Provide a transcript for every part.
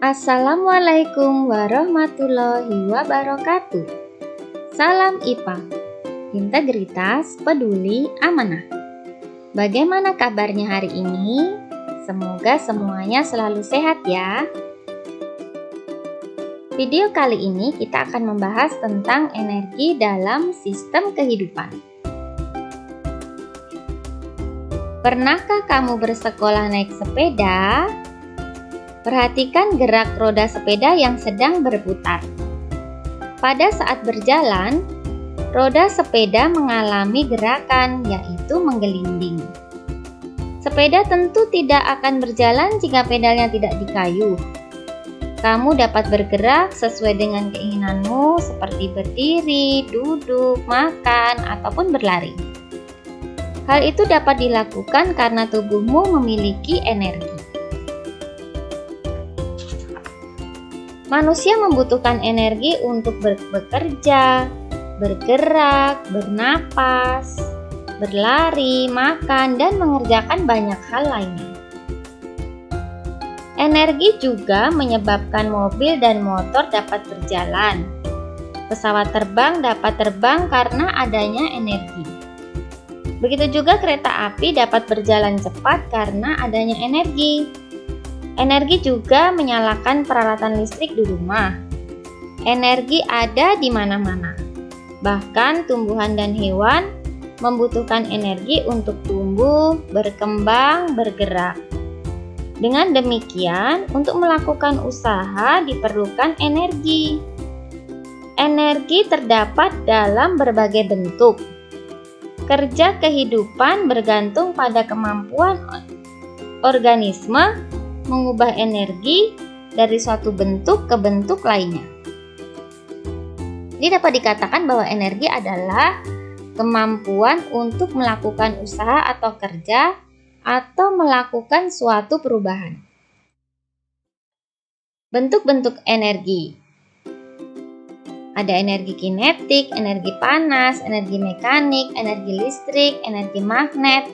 Assalamualaikum warahmatullahi wabarakatuh. Salam IPA, Integritas, Peduli, Amanah. Bagaimana kabarnya hari ini? Semoga semuanya selalu sehat ya. Video kali ini kita akan membahas tentang energi dalam sistem kehidupan. Pernahkah kamu bersekolah naik sepeda? Perhatikan gerak roda sepeda yang sedang berputar. Pada saat berjalan, roda sepeda mengalami gerakan, yaitu menggelinding. Sepeda tentu tidak akan berjalan jika pedalnya tidak dikayuh. Kamu dapat bergerak sesuai dengan keinginanmu, seperti berdiri, duduk, makan, ataupun berlari. Hal itu dapat dilakukan karena tubuhmu memiliki energi. Manusia membutuhkan energi untuk bekerja, bergerak, bernapas, berlari, makan, dan mengerjakan banyak hal lainnya. Energi juga menyebabkan mobil dan motor dapat berjalan. Pesawat terbang dapat terbang karena adanya energi. Begitu juga kereta api dapat berjalan cepat karena adanya energi. Energi juga menyalakan peralatan listrik di rumah. Energi ada di mana-mana. Bahkan tumbuhan dan hewan membutuhkan energi untuk tumbuh, berkembang, bergerak. Dengan demikian, untuk melakukan usaha diperlukan energi. Energi terdapat dalam berbagai bentuk. Kerja kehidupan bergantung pada kemampuan organisme mengubah energi dari suatu bentuk ke bentuk lainnya. Jadi dapat dikatakan bahwa energi adalah kemampuan untuk melakukan usaha atau kerja atau melakukan suatu perubahan. Bentuk-bentuk energi. Ada energi kinetik, energi panas, energi mekanik, energi listrik, energi magnet,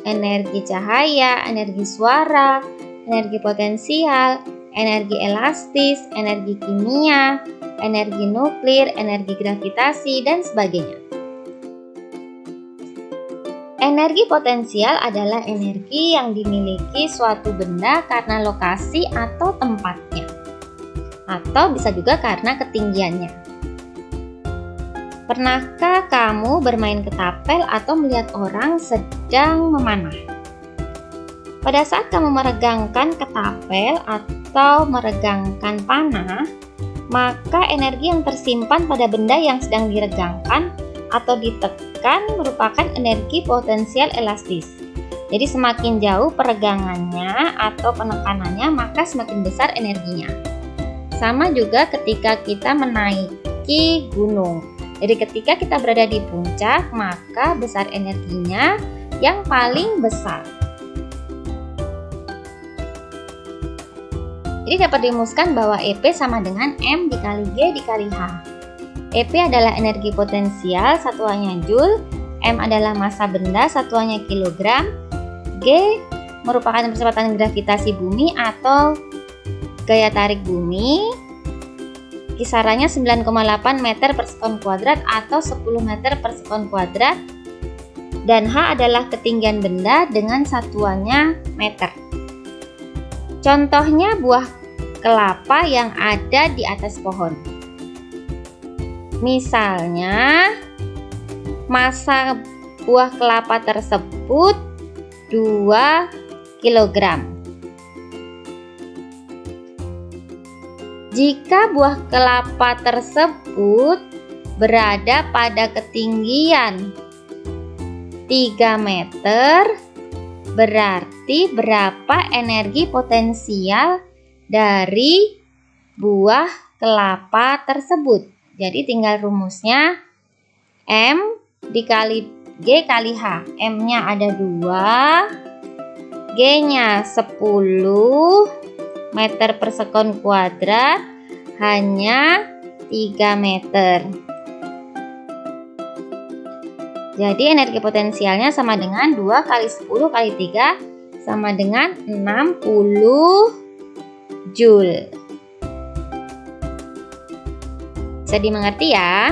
energi cahaya, energi suara, energi potensial, energi elastis, energi kimia, energi nuklir, energi gravitasi, dan sebagainya. Energi potensial adalah energi yang dimiliki suatu benda karena lokasi atau tempatnya, atau bisa juga karena ketinggiannya. Pernahkah kamu bermain ketapel atau melihat orang sedang memanah? Pada saat kamu meregangkan ketapel atau meregangkan panah, maka energi yang tersimpan pada benda yang sedang diregangkan atau ditekan merupakan energi potensial elastis. Jadi semakin jauh peregangannya atau penekanannya, maka semakin besar energinya. Sama juga ketika kita menaiki gunung. Jadi ketika kita berada di puncak, maka besar energinya yang paling besar. Jadi dapat dirumuskan bahwa EP sama dengan M dikali G dikali H. EP adalah energi potensial, satuannya Joule. M adalah massa benda, satuannya kilogram. G merupakan percepatan gravitasi bumi atau gaya tarik bumi. Kisarannya 9,8 meter per sekon kuadrat atau 10 meter per sekon kuadrat. Dan H adalah ketinggian benda dengan satuannya meter. Contohnya buah kelapa yang ada di atas pohon. Misalnya, massa buah kelapa tersebut 2 kg. Jika buah kelapa tersebut berada pada ketinggian 3 meter, berarti berapa energi potensial dari buah kelapa tersebut. Jadi tinggal rumusnya M dikali G kali H. M-nya ada 2, G-nya 10 meter per sekon kuadrat, hanya 3 meter. Jadi energi potensialnya sama dengan 2 kali 10 kali 3 sama dengan 60 Joule. Bisa dimengerti ya?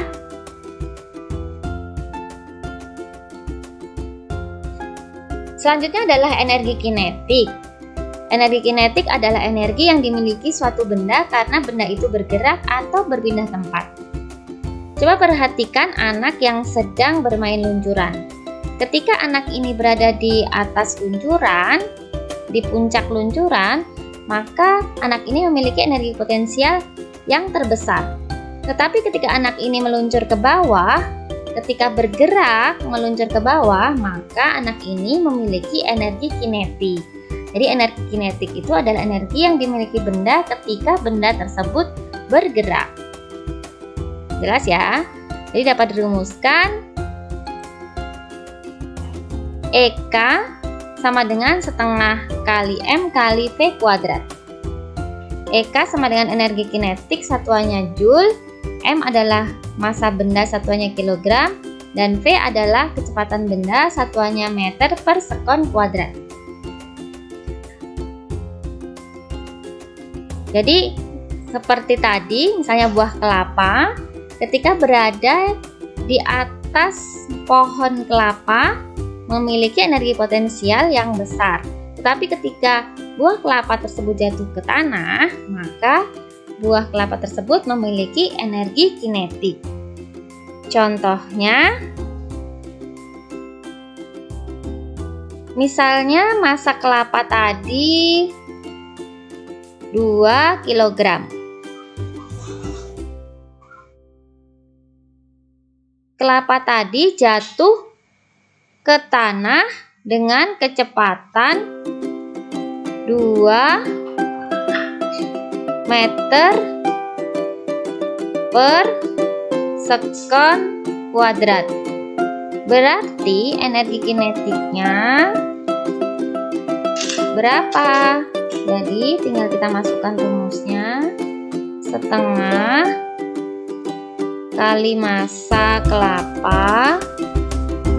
Selanjutnya adalah energi kinetik. Energi kinetik adalah energi yang dimiliki suatu benda karena benda itu bergerak atau berpindah tempat. Coba perhatikan anak yang sedang bermain luncuran. Ketika anak ini berada di atas luncuran, di puncak luncuran, maka anak ini memiliki energi potensial yang terbesar. Tetapi ketika anak ini meluncur ke bawah, ketika bergerak meluncur ke bawah, maka anak ini memiliki energi kinetik. Jadi energi kinetik itu adalah energi yang dimiliki benda ketika benda tersebut bergerak. Jelas ya? Jadi dapat dirumuskan EK sama dengan setengah kali M kali V kuadrat. EK sama dengan energi kinetik satuannya Joule, M adalah massa benda satuannya kilogram, dan V adalah kecepatan benda satuannya meter per sekon kuadrat. Jadi seperti tadi, misalnya buah kelapa, ketika berada di atas pohon kelapa memiliki energi potensial yang besar. Tetapi ketika buah kelapa tersebut jatuh ke tanah, maka buah kelapa tersebut memiliki energi kinetik. Contohnya, misalnya massa kelapa tadi 2 kg. Kelapa tadi jatuh ke tanah dengan kecepatan 2 meter per sekon kuadrat. Berarti energi kinetiknya berapa? Jadi tinggal kita masukkan rumusnya, setengah kali massa kelapa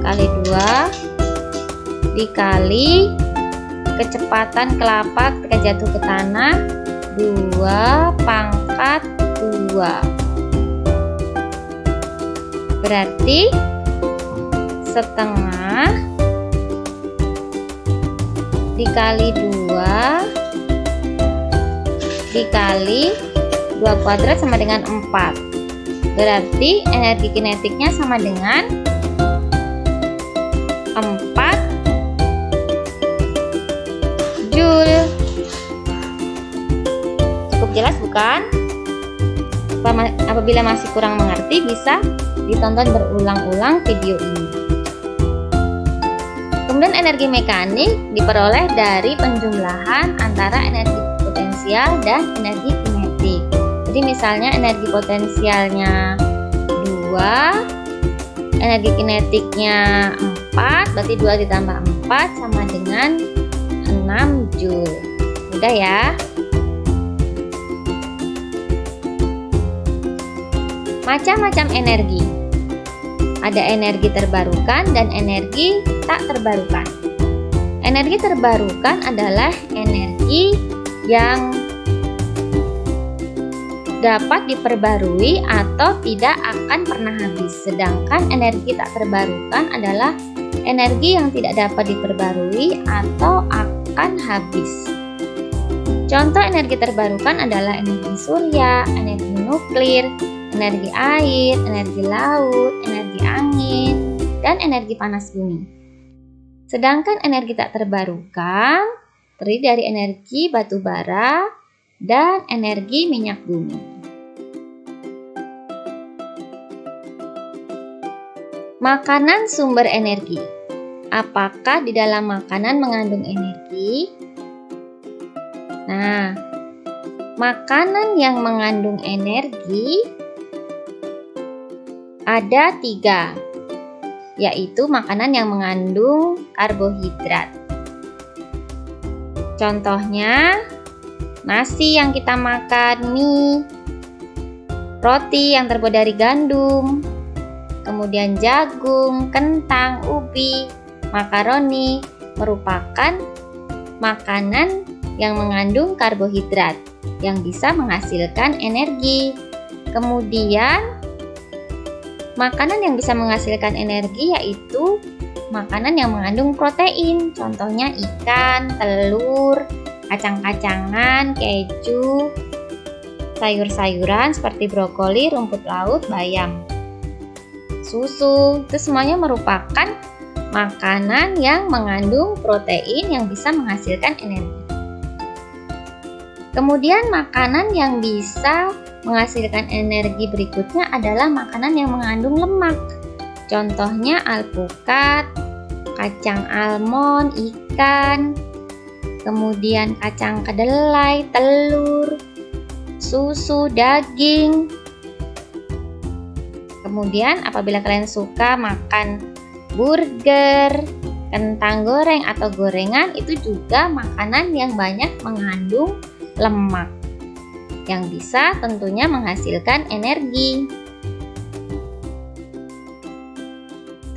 kali 2 dikali kecepatan kelapa ketika jatuh ke tanah 2 pangkat 2. Berarti setengah dikali 2 dikali 2 kuadrat sama dengan 4. Berarti energi kinetiknya sama dengan 4 Joule. Cukup jelas bukan? Apabila masih kurang mengerti, bisa ditonton berulang-ulang video ini. Kemudian energi mekanik diperoleh dari penjumlahan antara energi potensial dan energi kinetik. Jadi misalnya energi potensialnya 2, energi kinetiknya 4, berarti 2 ditambah 4 sama dengan 6 Joule. Mudah ya? Macam-macam energi. Ada energi terbarukan dan energi tak terbarukan. Energi terbarukan adalah energi yang dapat diperbarui atau tidak akan pernah habis. Sedangkan energi tak terbarukan adalah energi yang tidak dapat diperbarui atau akan habis. Contoh energi terbarukan adalah energi surya, energi nuklir, energi air, energi laut, energi angin, dan energi panas bumi. Sedangkan energi tak terbarukan terdiri dari energi batu bara dan energi minyak bumi. Makanan sumber energi. Apakah di dalam makanan mengandung energi? Nah, makanan yang mengandung energi ada 3, yaitu makanan yang mengandung karbohidrat. Contohnya, nasi yang kita makan, mie, roti yang terbuat dari gandum, kemudian jagung, kentang, ubi, makaroni merupakan makanan yang mengandung karbohidrat yang bisa menghasilkan energi. Kemudian, makanan yang bisa menghasilkan energi yaitu makanan yang mengandung protein. Contohnya ikan, telur, kacang-kacangan, keju, sayur-sayuran seperti brokoli, rumput laut, bayam, susu. Itu semuanya merupakan makanan yang mengandung protein yang bisa menghasilkan energi. Kemudian makanan yang bisa menghasilkan energi berikutnya adalah makanan yang mengandung lemak. Contohnya alpukat, kacang almond, ikan, kemudian kacang kedelai, telur, susu, daging. Kemudian apabila kalian suka makan burger, kentang goreng atau gorengan, itu juga makanan yang banyak mengandung lemak yang bisa tentunya menghasilkan energi.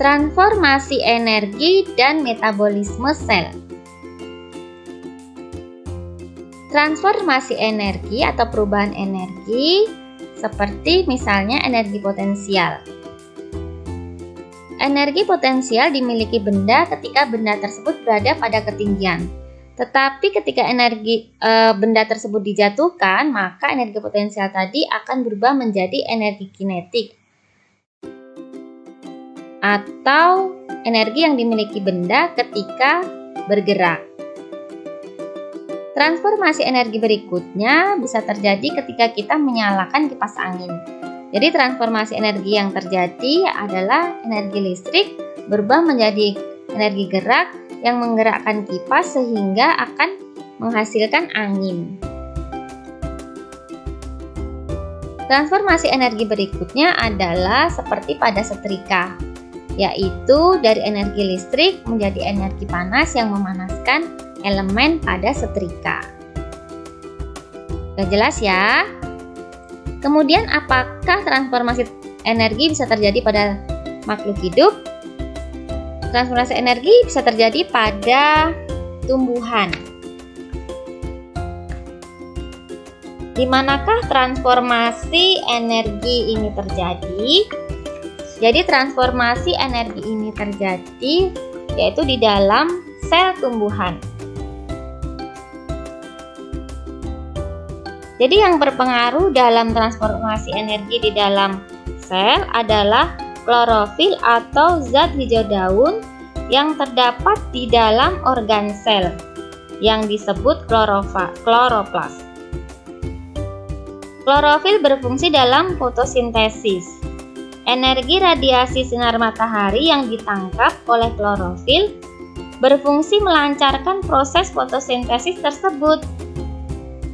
Transformasi energi dan metabolisme sel. Transformasi energi atau perubahan energi seperti misalnya energi potensial. Energi potensial dimiliki benda ketika benda tersebut berada pada ketinggian. Tetapi ketika benda tersebut dijatuhkan, maka energi potensial tadi akan berubah menjadi energi kinetik atau energi yang dimiliki benda ketika bergerak. Transformasi energi berikutnya bisa terjadi ketika kita menyalakan kipas angin. Jadi transformasi energi yang terjadi adalah energi listrik berubah menjadi energi gerak yang menggerakkan kipas sehingga akan menghasilkan angin. Transformasi energi berikutnya adalah seperti pada setrika, yaitu dari energi listrik menjadi energi panas yang memanaskan elemen pada setrika. Sudah jelas ya? Kemudian apakah transformasi energi bisa terjadi pada makhluk hidup? Transformasi energi bisa terjadi pada tumbuhan. Di manakah transformasi energi ini terjadi? Jadi transformasi energi ini terjadi yaitu di dalam sel tumbuhan. Jadi yang berpengaruh dalam transformasi energi di dalam sel adalah klorofil atau zat hijau daun yang terdapat di dalam organ sel yang disebut kloroplas. Klorofil berfungsi dalam fotosintesis. Energi radiasi sinar matahari yang ditangkap oleh klorofil berfungsi melancarkan proses fotosintesis tersebut.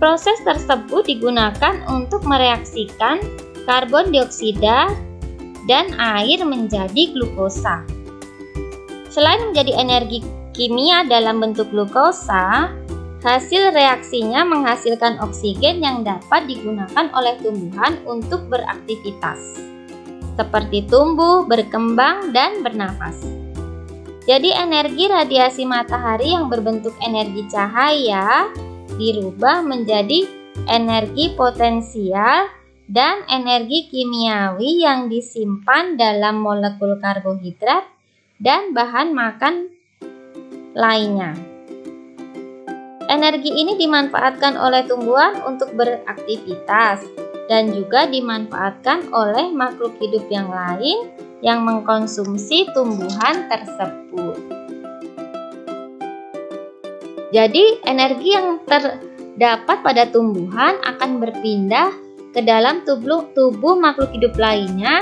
Proses tersebut digunakan untuk mereaksikan karbon dioksida dan air menjadi glukosa. Selain menjadi energi kimia dalam bentuk glukosa, hasil reaksinya menghasilkan oksigen yang dapat digunakan oleh tumbuhan untuk beraktivitas, seperti tumbuh, berkembang, dan bernafas. Jadi energi radiasi matahari yang berbentuk energi cahaya dirubah menjadi energi potensial dan energi kimiawi yang disimpan dalam molekul karbohidrat dan bahan makan lainnya. Energi ini dimanfaatkan oleh tumbuhan untuk beraktivitas dan juga dimanfaatkan oleh makhluk hidup yang lain yang mengkonsumsi tumbuhan tersebut. Jadi, energi yang terdapat pada tumbuhan akan berpindah ke dalam tubuh makhluk hidup lainnya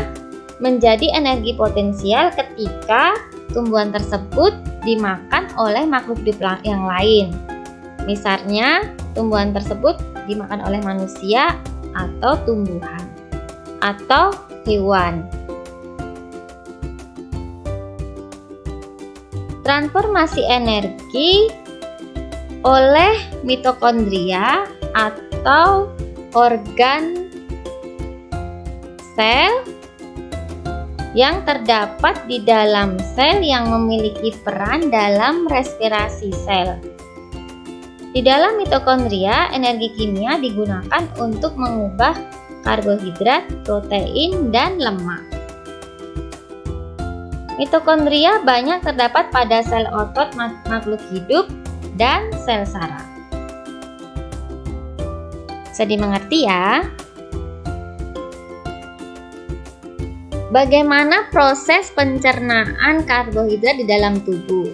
menjadi energi potensial ketika tumbuhan tersebut dimakan oleh makhluk hidup yang lain. Misalnya, tumbuhan tersebut dimakan oleh manusia atau tumbuhan atau hewan. Transformasi energi oleh mitokondria atau organ sel yang terdapat di dalam sel yang memiliki peran dalam respirasi sel. Di dalam mitokondria, energi kimia digunakan untuk mengubah karbohidrat, protein, dan lemak. Mitokondria banyak terdapat pada sel otot makhluk hidup dan sel saraf. Bisa dimengerti ya? Bagaimana proses pencernaan karbohidrat di dalam tubuh?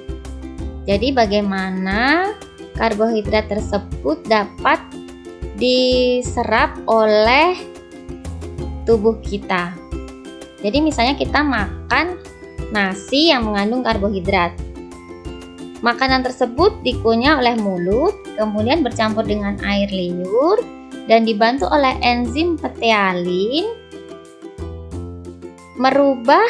Jadi bagaimana karbohidrat tersebut dapat diserap oleh tubuh kita. Jadi misalnya kita makan nasi yang mengandung karbohidrat. Makanan tersebut dikunyah oleh mulut, kemudian bercampur dengan air liur dan dibantu oleh enzim petealin merubah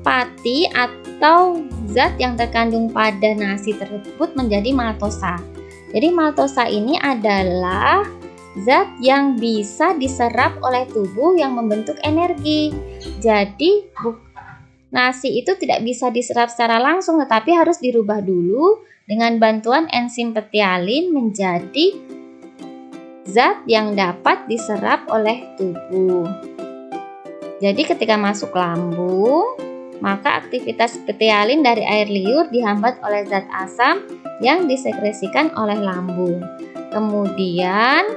pati atau zat yang terkandung pada nasi tersebut menjadi maltosa. Jadi maltosa ini adalah zat yang bisa diserap oleh tubuh yang membentuk energi. Jadi nasi itu tidak bisa diserap secara langsung, tetapi harus dirubah dulu dengan bantuan enzim petealin menjadi zat yang dapat diserap oleh tubuh. Jadi ketika masuk lambung, maka aktivitas petealin dari air liur dihambat oleh zat asam yang disekresikan oleh lambung. Kemudian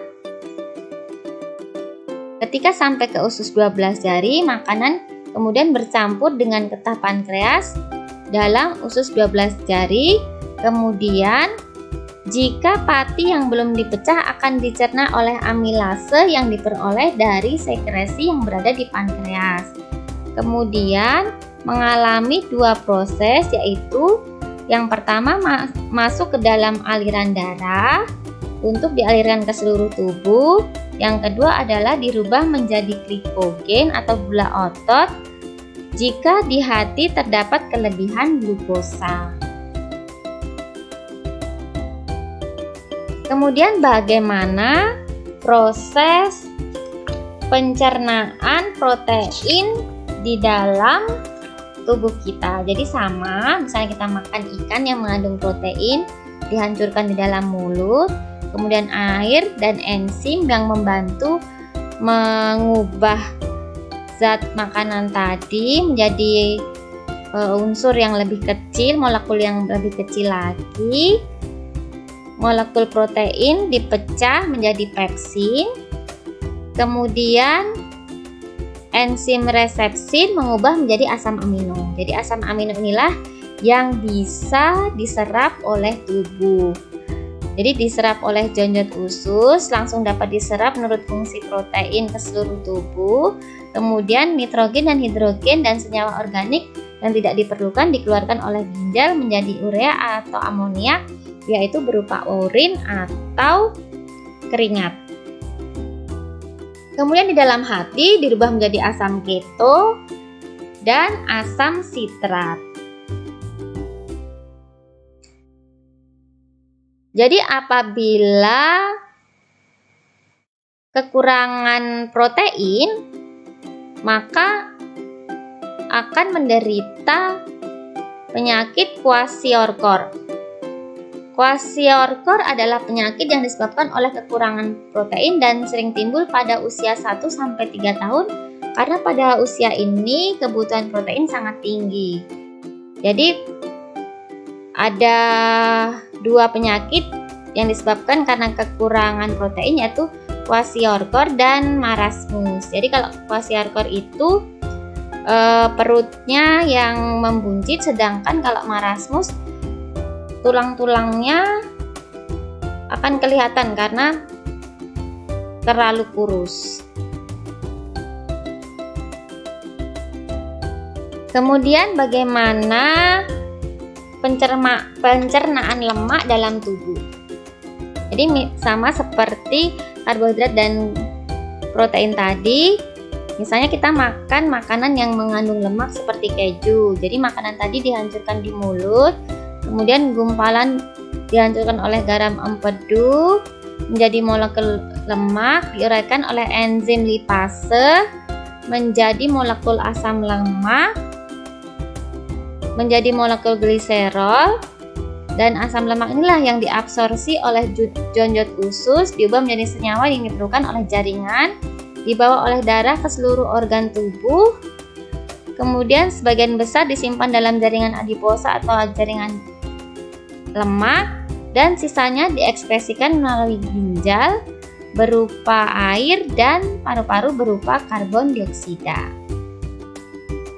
ketika sampai ke usus 12 jari, makanan kemudian bercampur dengan getah pankreas dalam usus 12 jari. Kemudian jika pati yang belum dipecah akan dicerna oleh amilase yang diperoleh dari sekresi yang berada di pankreas. Kemudian mengalami dua proses, yaitu yang pertama masuk ke dalam aliran darah untuk dialirkan ke seluruh tubuh. Yang kedua adalah dirubah menjadi glikogen atau gula otot jika di hati terdapat kelebihan glukosa. Kemudian bagaimana proses pencernaan protein di dalam tubuh kita? Jadi sama, misalnya kita makan ikan yang mengandung protein, dihancurkan di dalam mulut, kemudian air dan enzim yang membantu mengubah zat makanan tadi menjadi unsur yang lebih kecil, molekul yang lebih kecil lagi. Molekul protein dipecah menjadi pepsin, kemudian enzim resepsin mengubah menjadi asam amino. Jadi asam amino inilah yang bisa diserap oleh tubuh. Jadi diserap oleh jonjot usus, langsung dapat diserap menurut fungsi protein ke seluruh tubuh. Kemudian nitrogen dan hidrogen dan senyawa organik yang tidak diperlukan dikeluarkan oleh ginjal menjadi urea atau amoniak, yaitu berupa urin atau keringat. Kemudian di dalam hati dirubah menjadi asam keto dan asam sitrat. Jadi apabila kekurangan protein, maka akan menderita penyakit kwashiorkor. Kwashiorkor adalah penyakit yang disebabkan oleh kekurangan protein dan sering timbul pada usia 1-3 tahun karena pada usia ini kebutuhan protein sangat tinggi. Jadi ada dua penyakit yang disebabkan karena kekurangan protein, yaitu kwashiorkor dan marasmus. Jadi kalau kwashiorkor itu perutnya yang membuncit, sedangkan kalau marasmus tulang-tulangnya akan kelihatan karena terlalu kurus. Kemudian bagaimana pencernaan lemak dalam tubuh? Jadi sama seperti karbohidrat dan protein tadi. Misalnya kita makan makanan yang mengandung lemak seperti keju. Jadi makanan tadi dihancurkan di mulut, kemudian gumpalan dihancurkan oleh garam empedu menjadi molekul lemak, diuraikan oleh enzim lipase menjadi molekul asam lemak, menjadi molekul gliserol, Dan asam lemak inilah yang diabsorpsi oleh jonjot usus, diubah menjadi senyawa yang diperlukan oleh jaringan, dibawa oleh darah ke seluruh organ tubuh. Kemudian sebagian besar disimpan dalam jaringan adiposa atau jaringan lemak, dan sisanya diekspresikan melalui ginjal berupa air dan paru-paru berupa karbon dioksida.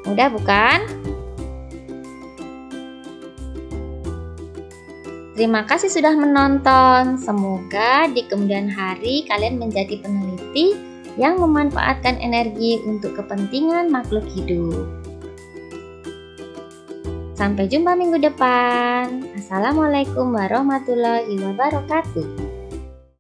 Mudah bukan? Terima kasih sudah menonton. Semoga di kemudian hari kalian menjadi peneliti yang memanfaatkan energi untuk kepentingan makhluk hidup. Sampai jumpa minggu depan. Assalamualaikum warahmatullahi wabarakatuh.